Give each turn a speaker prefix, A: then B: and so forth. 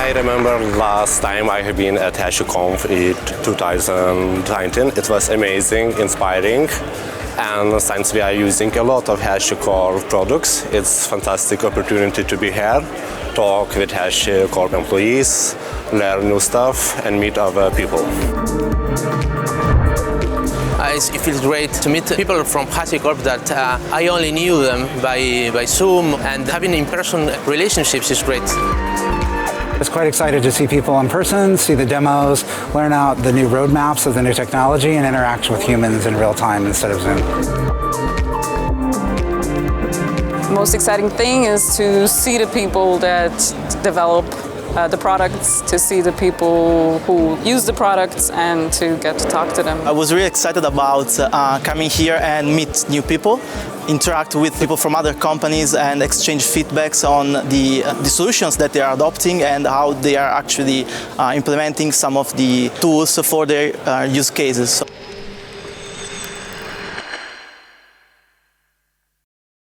A: I remember last time I have been at HashiConf in 2019. It was amazing, inspiring. And since we are using a lot of HashiCorp products, it's a fantastic opportunity to be here, talk with HashiCorp employees, learn new stuff, and meet other people.
B: It feels great to meet people from HashiCorp that I only knew them by Zoom, and having in-person relationships is great.
C: I was quite excited to see people in person, see the demos, learn out the new roadmaps of the new technology, and interact with humans in real time instead of Zoom.
D: The most exciting thing is to see the people that develop the products, to see the people who use the products, and to get to talk to them.
E: I was really excited about coming here and meet new people, interact with people from other companies and exchange feedbacks on the solutions that they are adopting and how they are actually implementing some of the tools for their use cases.